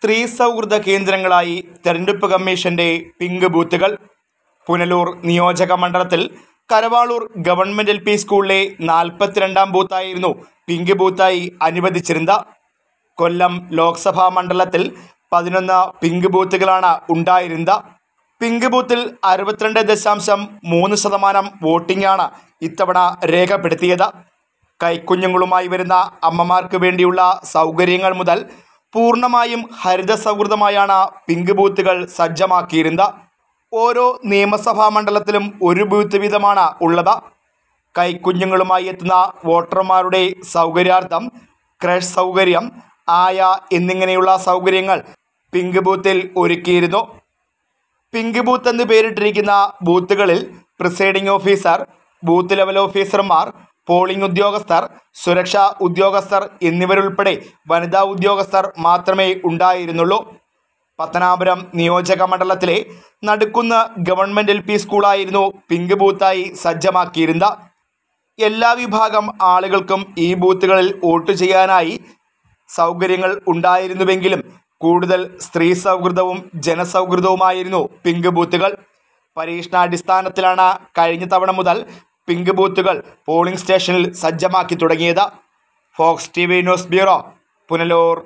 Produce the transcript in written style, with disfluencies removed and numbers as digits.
സ്ത്രീ സൗഹൃദ കേന്ദ്രങ്ങളായി തെരഞ്ഞെടുപ്പ് കമ്മീഷന്റെ പിങ്ക് ബൂത്തുകൾ. പുനലൂർ നിയോജക മണ്ഡലത്തിൽ കരവാളൂർ ഗവൺമെന്റ് LP സ്കൂളിലെ 42ാം ബൂത്തായിരുന്നു പിങ്ക് ബൂത്തായി അനുവദിച്ചിരുന്നത്. കൊല്ലം ലോക്സഭാ മണ്ഡലത്തിൽ 11 പിങ്ക് ബൂത്തുകളാണ് ഉണ്ടായിരുന്നത്. പിങ്ക് ബൂത്തിൽ 62.3% വോട്ടിംഗാണ് ഇത്തവണ രേഖപ്പെടുത്തിയത്. കൈക്കുഞ്ഞുങ്ങളുമായി വരുന്ന അമ്മമാർക്ക് വേണ്ടിയുള്ള സൗകര്യങ്ങൾ മുതൽ പൂർണ്ണമായും ഹരിത സൗഹൃദമായാണ് പിങ്ക് ബൂത്തുകൾ സജ്ജമാക്കിയിരുന്നത്. ഓരോ നിയമസഭാ മണ്ഡലത്തിലും ഒരു ബൂത്ത് വീതമാണ് ഉള്ളത്. കൈക്കുഞ്ഞുങ്ങളുമായി എത്തുന്ന വോട്ടർമാരുടെ സൗകര്യാർത്ഥം ക്രഷ് സൗകര്യം, ആയ എന്നിങ്ങനെയുള്ള സൗകര്യങ്ങൾ പിങ്ക് ബൂത്തിൽ ഒരുക്കിയിരുന്നു. പിങ്ക് ബൂത്ത് എന്ന് പേരിട്ടിരിക്കുന്ന ബൂത്തുകളിൽ പ്രിസൈഡിംഗ് ഓഫീസർ, ബൂത്ത് ലെവൽ ഓഫീസർമാർ, പോളിംഗ് ഉദ്യോഗസ്ഥർ, സുരക്ഷാ ഉദ്യോഗസ്ഥർ എന്നിവരുൾപ്പെടെ വനിതാ ഉദ്യോഗസ്ഥർ മാത്രമേ ഉണ്ടായിരുന്നുള്ളൂ. പത്തനാപുരം നിയോജക മണ്ഡലത്തിലെ നടുക്കുന്ന് ഗവൺമെന്റ് LP സ്കൂളായിരുന്നു പിങ്ക് ബൂത്തായി സജ്ജമാക്കിയിരുന്നത്. എല്ലാ വിഭാഗം ആളുകൾക്കും ഈ ബൂത്തുകളിൽ വോട്ട് ചെയ്യാനായി സൗകര്യങ്ങൾ ഉണ്ടായിരുന്നുവെങ്കിലും കൂടുതൽ സ്ത്രീ സൗഹൃദവും ജനസൗഹൃദവുമായിരുന്നു പിങ്ക് ബൂത്തുകൾ. പരീക്ഷണാടിസ്ഥാനത്തിലാണ് കഴിഞ്ഞ തവണ മുതൽ പിങ്ക് ബൂത്തുകൾ പോളിംഗ് സ്റ്റേഷനിൽ സജ്ജമാക്കി തുടങ്ങിയത്. Fox TV news bureau, Punalur.